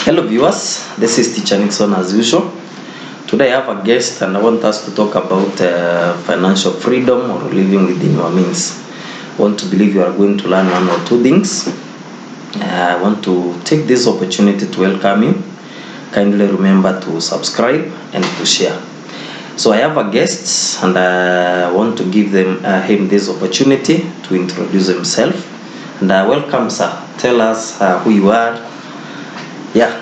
Hello viewers, this is Teacher Nixon as usual. Today I have a guest and I want us to talk about financial freedom or living within your means. I want to believe you are going to learn one or two things. I want to take this opportunity to welcome you. Kindly remember to subscribe and to share. So I have a guest and I want to give him this opportunity to introduce himself. And welcome sir, tell us who you are. Yeah.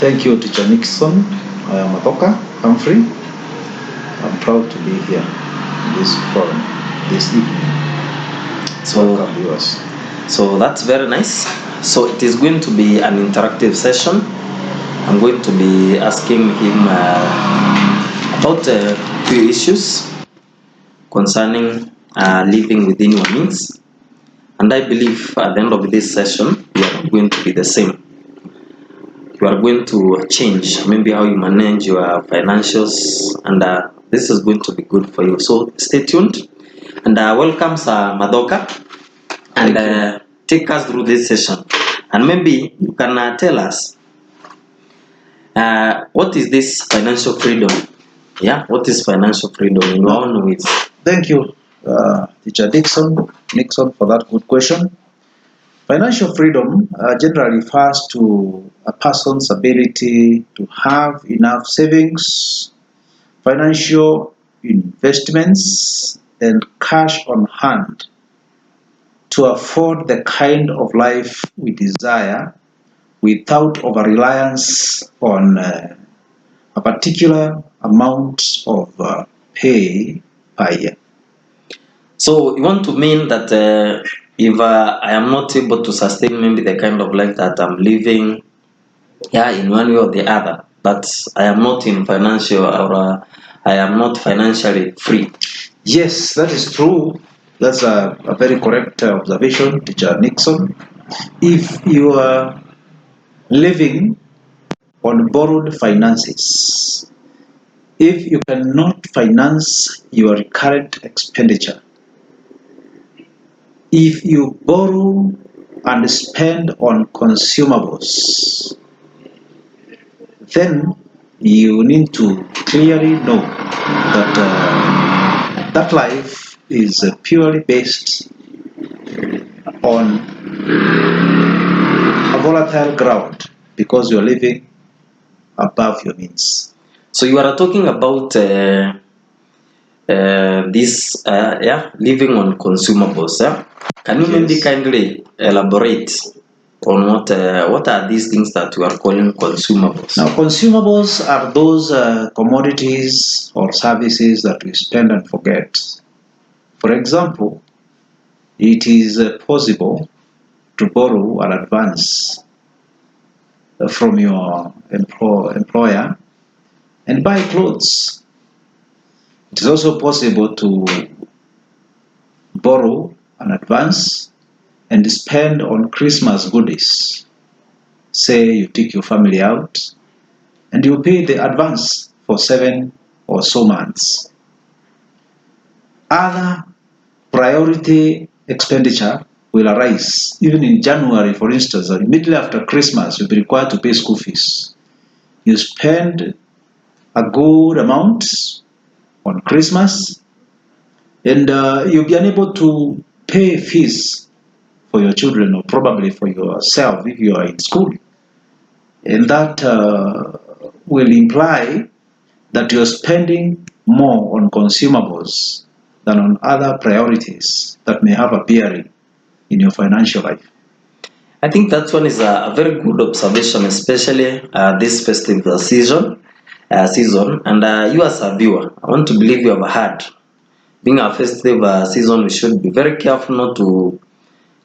Thank you, Teacher Nixon. I am Mathoka, Humphrey. I'm proud to be here in this forum this evening. Welcome, viewers. So that's very nice. So it is going to be an interactive session. I'm going to be asking him about a few issues concerning living within your means. And I believe at the end of this session, we are going to be the same. You are going to change maybe how you manage your financials, and this is going to be good for you. So stay tuned and welcome Sir Mathoka and take us through this session. And maybe you can tell us what is this financial freedom? Yeah, what is financial freedom in your own ways? Thank you, Teacher Nixon, for that good question. Financial freedom generally refers to a person's ability to have enough savings, financial investments, and cash on hand to afford the kind of life we desire without over-reliance on a particular amount of pay per year. So you want to mean that if I am not able to sustain maybe the kind of life that I'm living, yeah, in one way or the other, but I am not in financial or I am not financially free. Yes, that is true. That's a very correct observation, Teacher Nixon. If you are living on borrowed finances, if you cannot finance your current expenditure, if you borrow and spend on consumables, then you need to clearly know that that life is purely based on a volatile ground because you're living above your means. So you are talking about living on consumables. Yeah? Can you maybe kindly elaborate on what are these things that you are calling consumables? Now, consumables are those commodities or services that we spend and forget. For example, it is possible to borrow an advance from your employer and buy clothes. It is also possible to borrow an advance and spend on Christmas goodies. Say you take your family out and you pay the advance for 7 or so months. Other priority expenditure will arise even in January, for instance, or immediately after Christmas, you'll be required to pay school fees. You spend a good amount on Christmas and you'll be unable to pay fees for your children or probably for yourself if you are in school. And that will imply that you're spending more on consumables than on other priorities that may have a bearing in your financial life. I think that one is a very good observation, especially this festive season. And you as a viewer, I want to believe you have heard. Being a festive season, we should be very careful not to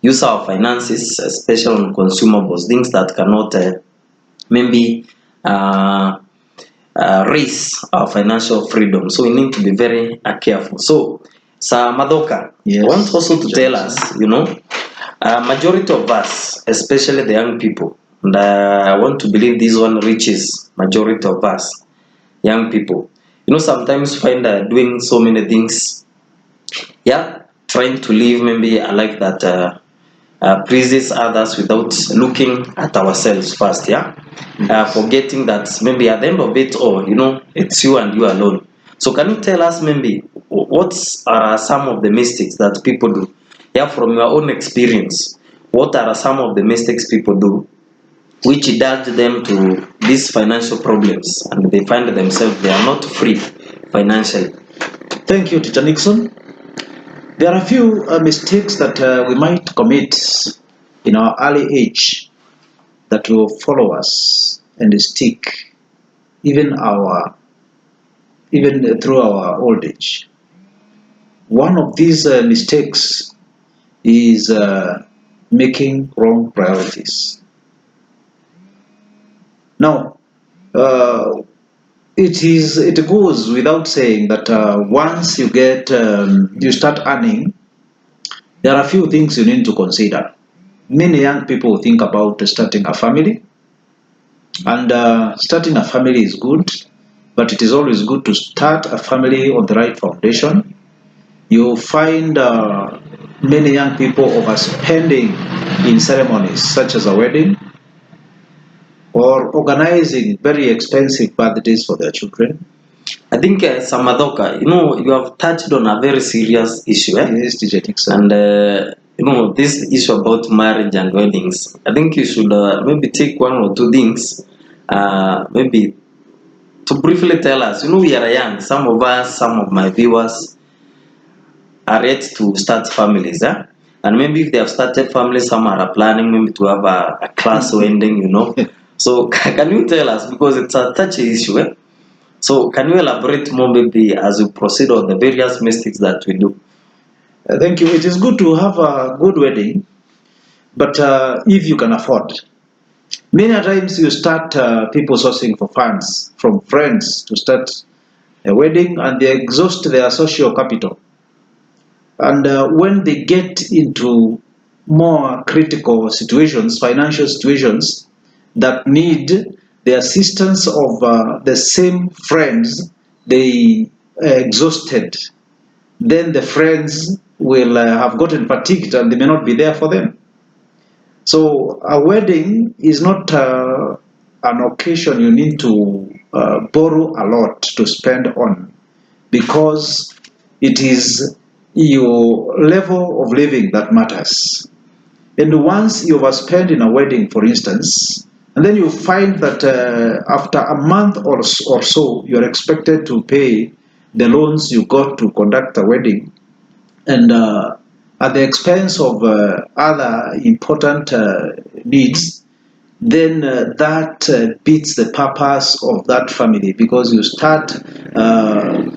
use our finances, especially on consumables, things that cannot maybe raise our financial freedom. So we need to be very careful. So, Sir Mathoka, Yes, I want also to tell us, majority of us, especially the young people, and I want to believe this one reaches majority of us, young people. Sometimes find doing so many things, yeah, trying to live maybe a life that pleases others without looking at ourselves first, yeah. Forgetting that maybe at the end of it all, it's you and you alone. So can you tell us maybe what are some of the mistakes that people do? Yeah, from your own experience, what are some of the mistakes people do which led them to these financial problems and they find themselves they are not free financially? Thank you, Teacher Nixon. There are a few mistakes that we might commit in our early age that will follow us and stick even through our old age. One of these mistakes is making wrong priorities. Now, uh, it goes without saying that once you start earning, there are a few things you need to consider. Many young people think about starting a family, and starting a family is good, but it is always good to start a family on the right foundation. You find many young people overspending in ceremonies such as a wedding or organizing very expensive birthdays for their children. I think Samadoka, you have touched on a very serious issue, Yes, teacher Dixon. and this issue about marriage and weddings. I think you should maybe take one or two things, maybe to briefly tell us. We are young. Some of us, some of my viewers, are yet to start families, and maybe if they have started families, some are planning maybe to have a class wedding. So can you tell us, because it's a touchy issue, so can you elaborate more maybe as we proceed on the various mistakes that we do? Thank you. It is good to have a good wedding, but if you can afford. Many times you start people sourcing for funds from friends to start a wedding, and they exhaust their social capital. And when they get into more critical situations, financial situations that need the assistance of the same friends they exhausted, then the friends will have gotten fatigued and they may not be there for them. So a wedding is not an occasion you need to borrow a lot to spend on, because it is your level of living that matters. And once you overspend in a wedding, for instance, and then you find that after a month or so, you're expected to pay the loans you got to conduct a wedding, and at the expense of other important needs, then that beats the purpose of that family, because you start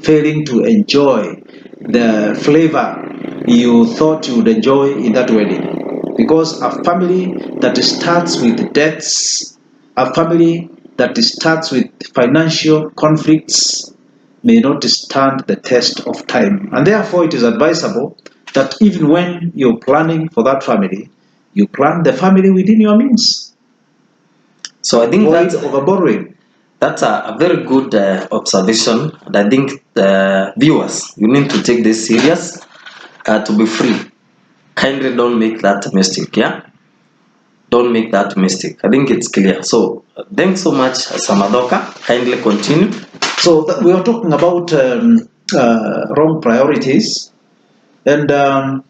failing to enjoy the flavor you thought you would enjoy in that wedding. Because a family that starts with debts, a family that starts with financial conflicts, may not stand the test of time. And therefore, it is advisable that even when you're planning for that family, you plan the family within your means. So I think Avoid overborrowing. that's a very good observation, and I think the viewers, you need to take this serious to be free. Kindly don't make that mistake, yeah. Don't make that mistake. I think it's clear. So thanks so much, Samadoka. Kindly continue. So we are talking about wrong priorities, and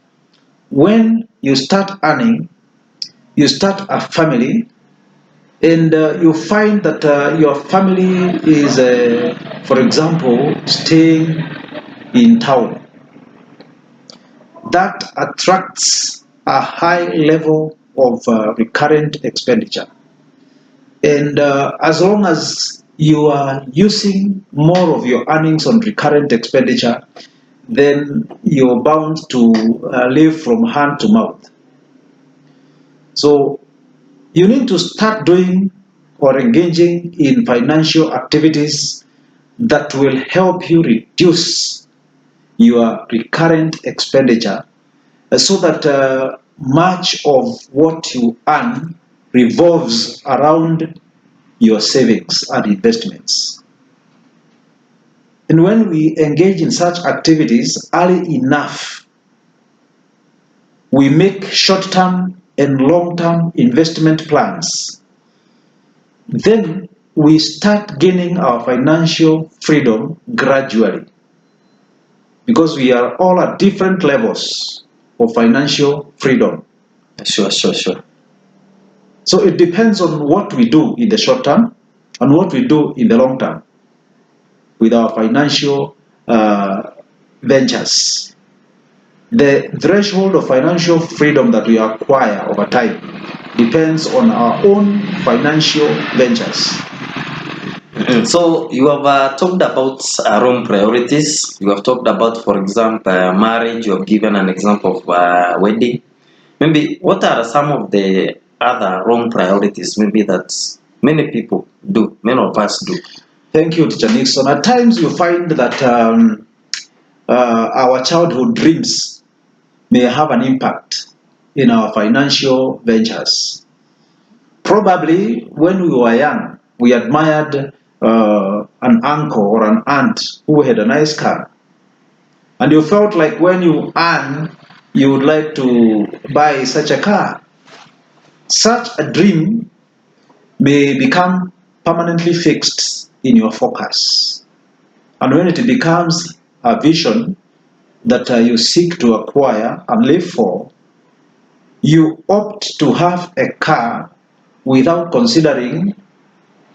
when you start earning, you start a family, and you find that your family is, for example, staying in town. That attracts a high level of recurrent expenditure. And as long as you are using more of your earnings on recurrent expenditure, then you're bound to live from hand to mouth. So you need to start doing or engaging in financial activities that will help you reduce your recurrent expenditure, so that much of what you earn revolves around your savings and investments. And when we engage in such activities early enough, we make short-term and long-term investment plans, then we start gaining our financial freedom gradually, because we are all at different levels of financial freedom. Sure. So it depends on what we do in the short term and what we do in the long term with our financial ventures. The threshold of financial freedom that we acquire over time depends on our own financial ventures. So you have talked about wrong priorities. You have talked about, for example, marriage. You have given an example of wedding. Maybe what are some of the other wrong priorities maybe that many people do, many of us do? Thank you, Teacher Nixon. At times you find that our childhood dreams may have an impact in our financial ventures. Probably when we were young, we admired an uncle or an aunt who had a nice car. And you felt like when you earn, you would like to buy such a car. Such a dream may become permanently fixed in your focus. And when it becomes a vision that you seek to acquire and live for, you opt to have a car without considering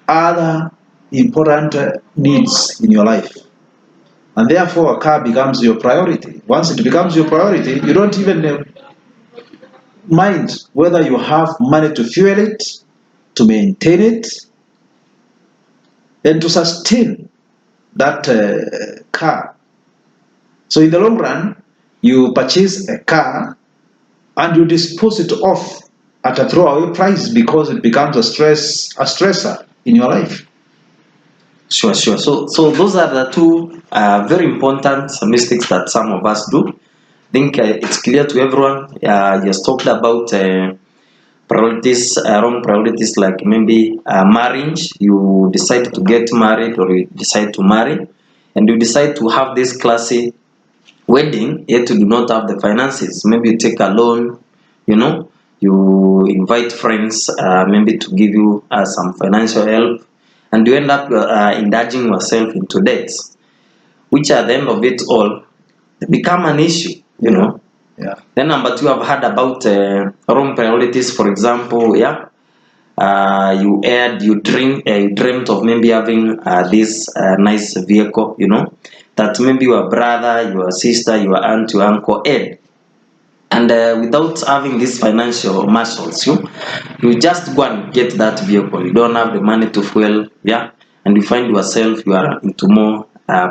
other important needs in your life. And therefore, a car becomes your priority. Once it becomes your priority, you don't even mind whether you have money to fuel it, to maintain it, and to sustain that car. So in the long run, you purchase a car and you dispose it off at a throwaway price because it becomes a stressor in your life. Sure. So those are the two very important mistakes that some of us do. I think it's clear to everyone. You just talked about priorities, wrong priorities, like maybe marriage. You decide to get married, or you decide to marry, and you decide to have this classy wedding, yet you do not have the finances. Maybe you take a loan, you invite friends, maybe to give you some financial help, and you end up indulging yourself into debts, which at the end of it all become an issue. Yeah. Then number two, I've heard about wrong priorities. For example, you dreamt of maybe having this nice vehicle, that maybe your brother, your sister, your aunt, your uncle had. And without having these financial muscles, you just go and get that vehicle. You don't have the money to fuel, and you find yourself you are into more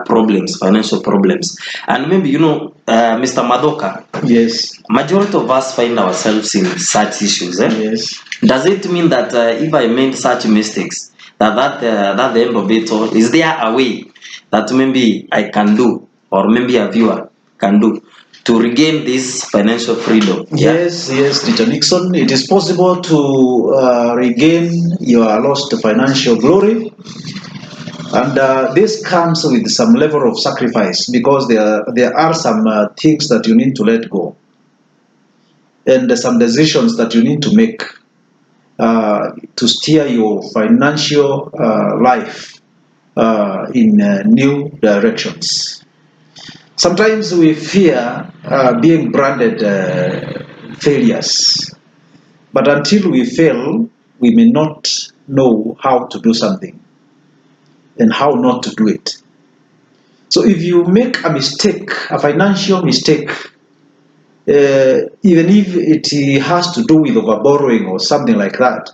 problems, financial problems. And maybe Mr. Mathoka. Yes. Majority of us find ourselves in such issues. Yes. Does it mean that if I made such mistakes, that the end of it all, is there a way that maybe I can do, or maybe a viewer can do, to regain this financial freedom? Yes, Teacher Nixon. It is possible to regain your lost financial glory. And this comes with some level of sacrifice, because there are some things that you need to let go, and some decisions that you need to make to steer your financial life in new directions. Sometimes we fear being branded failures, but until we fail, we may not know how to do something and how not to do it. So if you make a mistake, a financial mistake, even if it has to do with overborrowing or something like that,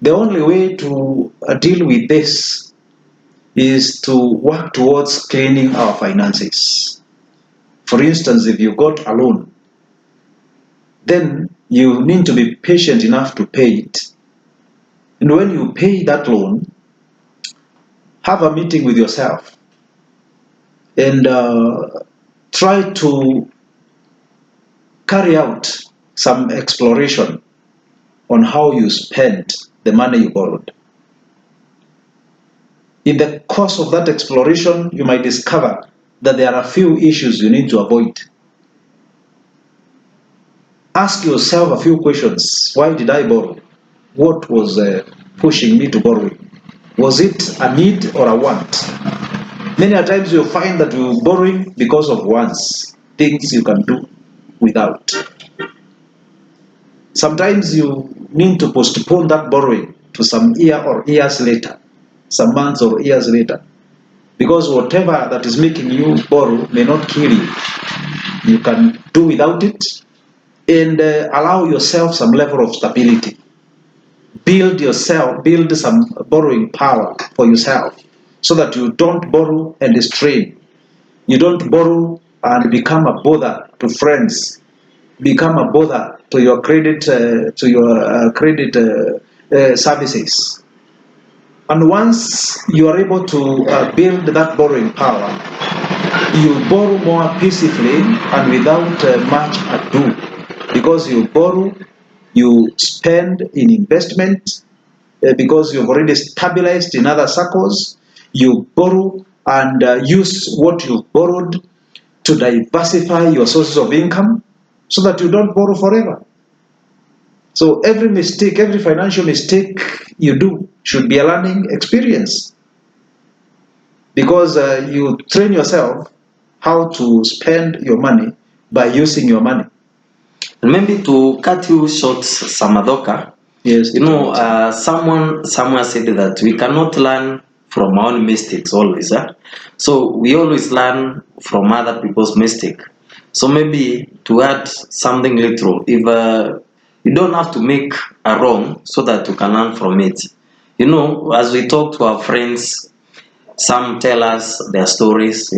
the only way to deal with this is to work towards cleaning our finances. For instance, if you got a loan, then you need to be patient enough to pay it. And when you pay that loan, have a meeting with yourself and try to carry out some exploration on how you spent the money you borrowed. In the course of that exploration, you might discover that there are a few issues you need to avoid. ask yourself a few questions. Why did I borrow? What was pushing me to borrowing? Was it a need or a want? Many a times you'll find that you're borrowing because of wants, things you can do without. Sometimes you need to postpone that borrowing to some year or years later, some months or years later, because whatever that is making you borrow may not kill you. You can do without it and allow yourself some level of stability. Build some borrowing power for yourself so that you don't borrow and strain. You don't borrow and become a bother to friends, become a bother to your credit services. And once you are able to build that borrowing power, you borrow more peacefully and without much ado, because you borrow, you spend in investment, because you've already stabilized in other circles. You borrow and use what you've borrowed to diversify your sources of income so that you don't borrow forever. So every mistake, every financial mistake you do should be a learning experience, because you train yourself how to spend your money by using your money. And maybe to cut you short, Samadoka, Yes. someone somewhere said that we cannot learn from our own mistakes always. So we always learn from other people's mistake. So maybe to add something little, if you don't have to make a wrong so that you can learn from it. As we talk to our friends, some tell us their stories.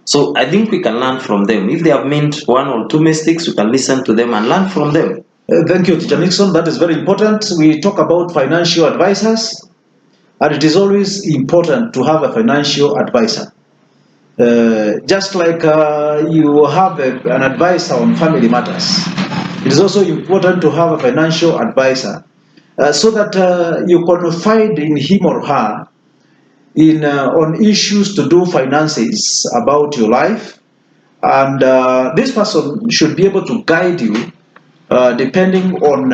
So I think we can learn from them. If they have made one or two mistakes, we can listen to them and learn from them. Thank you, Teacher Nixon. That is very important. We talk about financial advisors, and it is always important to have a financial advisor. Just like you have an advisor on family matters, it is also important to have a financial advisor so that you confide in him or her on issues to do finances about your life, and this person should be able to guide you depending on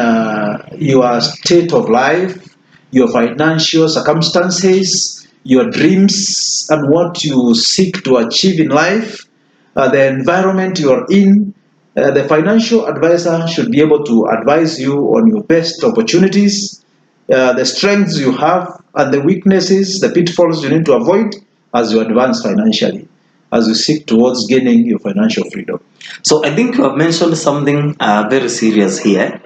your state of life, your financial circumstances, your dreams, and what you seek to achieve in life, the environment you are in. The financial advisor should be able to advise you on your best opportunities, the strengths you have, and the weaknesses, the pitfalls you need to avoid as you advance financially, as you seek towards gaining your financial freedom. So I think you have mentioned something very serious here.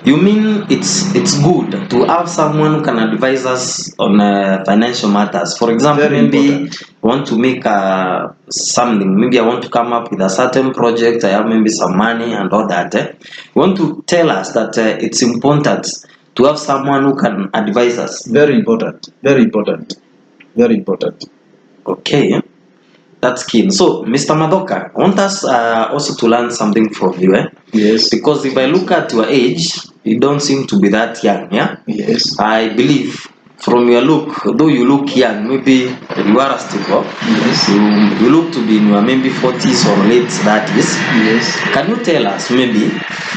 You mean it's good to have someone who can advise us on financial matters. For example, Very maybe important. I want to make something. Maybe I want to come up with a certain project. I have maybe some money and all that. You want to tell us that it's important to have someone who can advise us. Very important. Very important. Very important. Okay. That's key. So, Mr. Mathoka, I want us also to learn something from you. Yes. Because if I look at your age, you don't seem to be that young. Yeah. Yes. I believe from your look, though you look young, maybe you are still. Yes. You look to be in your maybe 40s or late 30s. Yes. Can you tell us maybe,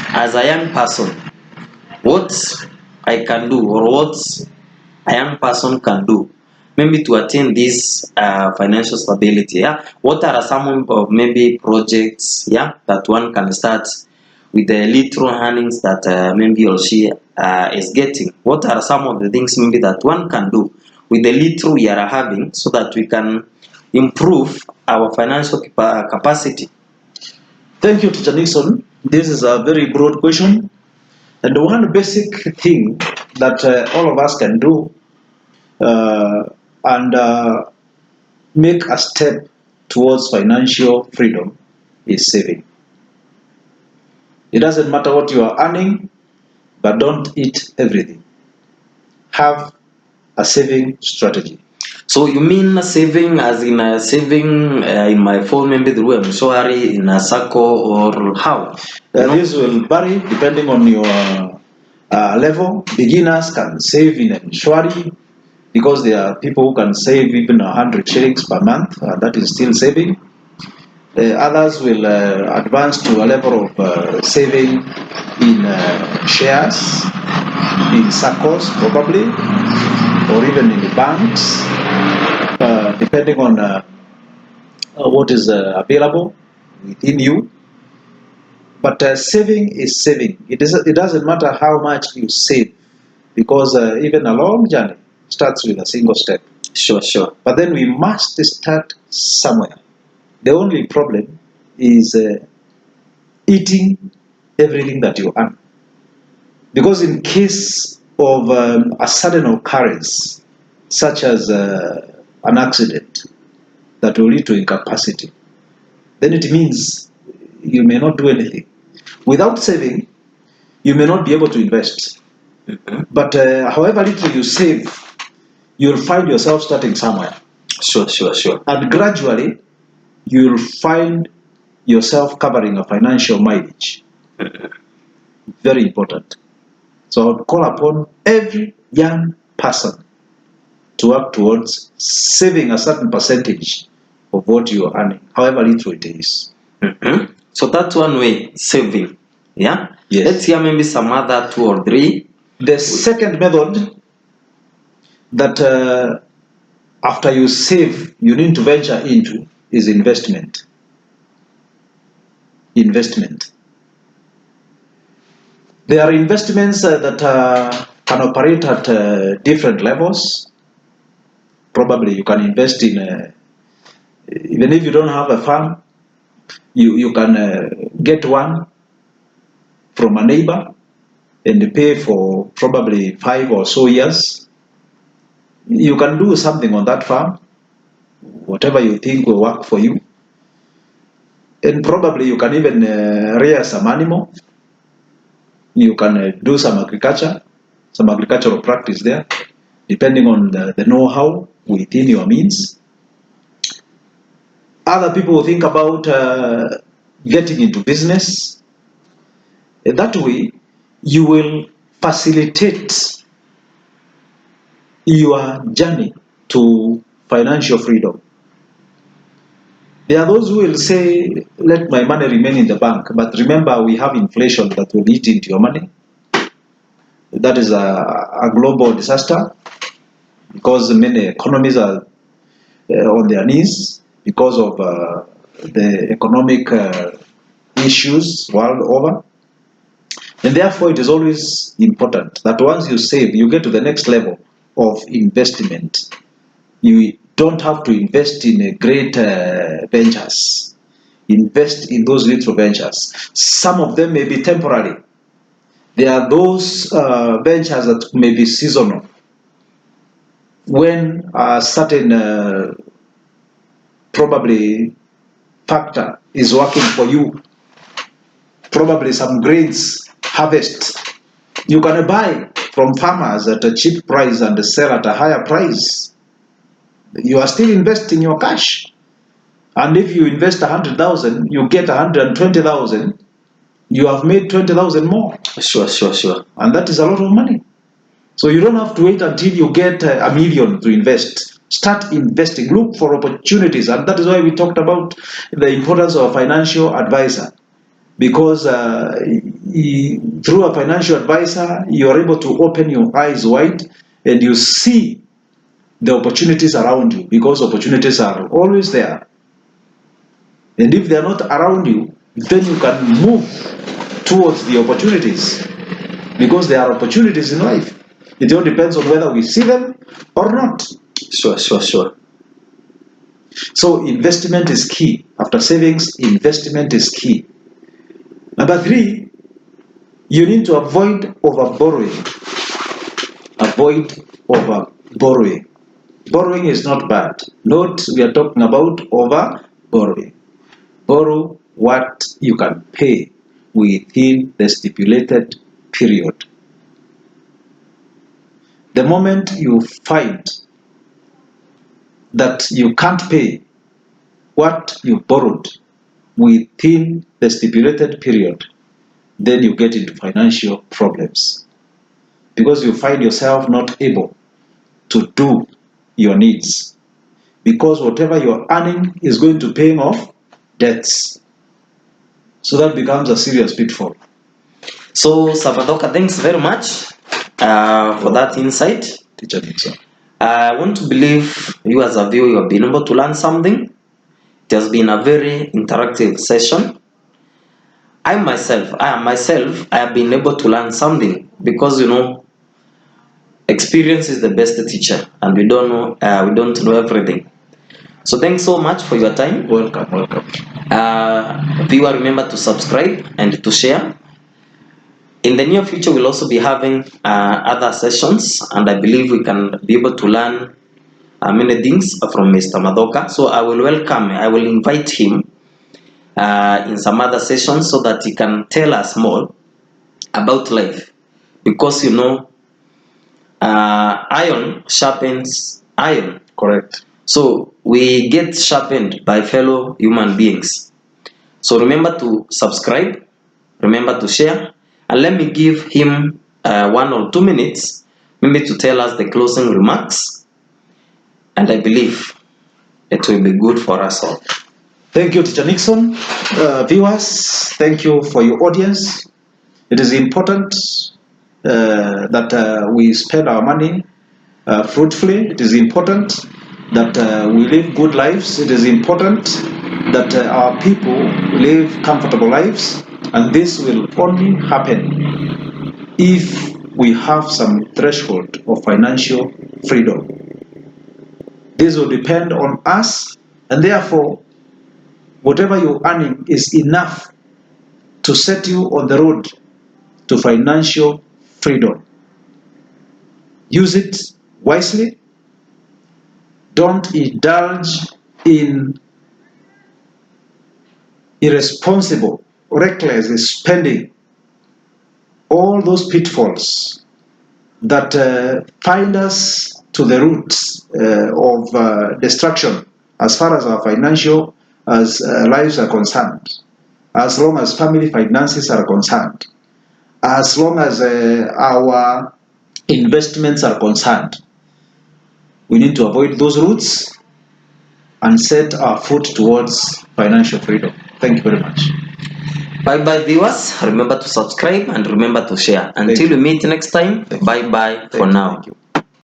as a young person, what I can do or what a young person can do maybe to attain this financial stability? What are some of maybe projects that one can start with the little earnings that maybe or she is getting? What are some of the things maybe that one can do with the little we are having so that we can improve our financial capacity? Thank you, Teacher Nixon. This is a very broad question. And the one basic thing that all of us can do and make a step towards financial freedom is saving. It doesn't matter what you are earning, but don't eat everything. Have a saving strategy. So you mean saving as in a saving in my phone, maybe through a Mshwari, in a Sacco, or how? This will vary depending on your level. Beginners can save in a Mshwari because there are people who can save even 100 shillings per month. That is still saving. Others will advance to a level of saving in shares, in SACCOs probably, or even in the banks, depending on what is available within you. But saving is saving. It doesn't matter how much you save, because even a long journey starts with a single step. Sure. But then we must start somewhere. The only problem is eating everything that you earn. Because in case of a sudden occurrence, such as an accident that will lead to incapacity, then it means you may not do anything. Without saving, you may not be able to invest. But however little you save, you'll find yourself starting somewhere. Sure. And gradually, you'll find yourself covering a financial mileage. Very important. So I would call upon every young person to work towards saving a certain percentage of what you are earning, however little it is. So that's one way, saving. Yeah? Yes. Let's hear maybe some other 2 or 3. The second method that after you save, you need to venture into is investment. There are investments that can operate at different levels. Probably you can invest in, even if you don't have a farm, you can get one from a neighbor and pay for probably 5 or so years. You can do something on that farm, whatever you think will work for you. And probably you can even rear some animal. You can do some agricultural practice there, depending on the know-how within your means. Other people will think about getting into business. That way, you will facilitate your journey to financial freedom. There are those who will say, let my money remain in the bank. But remember, we have inflation that will eat into your money. That is a global disaster, because many economies are on their knees because of the economic issues world over. And therefore, it is always important that once you save, you get to the next level of investment. You don't have to invest in great ventures. Invest in those little ventures. Some of them may be temporary. There are those ventures that may be seasonal. When a certain probably factor is working for you, probably some grains harvest, you can buy from farmers at a cheap price and sell at a higher price. You are still investing your cash. And if you invest 100,000, you get 120,000, you have made 20,000 more. Sure. And that is a lot of money. So you don't have to wait until you get a million to invest. Start investing. Look for opportunities. And that is why we talked about the importance of a financial advisor. Because through a financial advisor, you are able to open your eyes wide and you see the opportunities around you, because opportunities are always there. And if they are not around you, then you can move towards the opportunities, because there are opportunities in life. It all depends on whether we see them or not. Sure. So investment is key. After savings, investment is key. Number 3, you need to avoid over-borrowing. Borrowing is not bad. Note, we are talking about over-borrowing. Borrow what you can pay within the stipulated period. The moment you find that you can't pay what you borrowed within the stipulated period, then you get into financial problems, because you find yourself not able to do your needs, because whatever you're earning is going to pay off debts. So that becomes a serious pitfall. So, Sir Mathoka, thanks very much for that insight. Teacher Nixon. I want to believe you as a viewer, you have been able to learn something. It has been a very interactive session. I myself, I have been able to learn something because, experience is the best teacher, and we don't know everything. So thanks so much for your time. Welcome. Viewer, remember to subscribe and to share. In the near future, we'll also be having other sessions, and I believe we can be able to learn many things from Mr. Mathoka. So I will invite him in some other sessions so that he can tell us more about life. Because iron sharpens iron. Correct. So we get sharpened by fellow human beings. So remember to subscribe, remember to share, and let me give him 1 or 2 minutes, maybe to tell us the closing remarks, and I believe it will be good for us all. Thank you, Teacher Nixon. Viewers, thank you for your audience. It is important that we spend our money fruitfully. It is important that we live good lives. It is important that our people live comfortable lives, and this will only happen if we have some threshold of financial freedom. This will depend on us, and therefore whatever you're earning is enough to set you on the road to financial freedom. Use it wisely. Don't indulge in irresponsible, reckless spending. All those pitfalls that find us to the roots of destruction as far as our financial lives are concerned, as long as family finances are concerned, as long as our investments are concerned. We need to avoid those routes and set our foot towards financial freedom. Thank you very much. Bye viewers. Remember to subscribe and remember to share. Until we meet next time, bye for now. Thank you.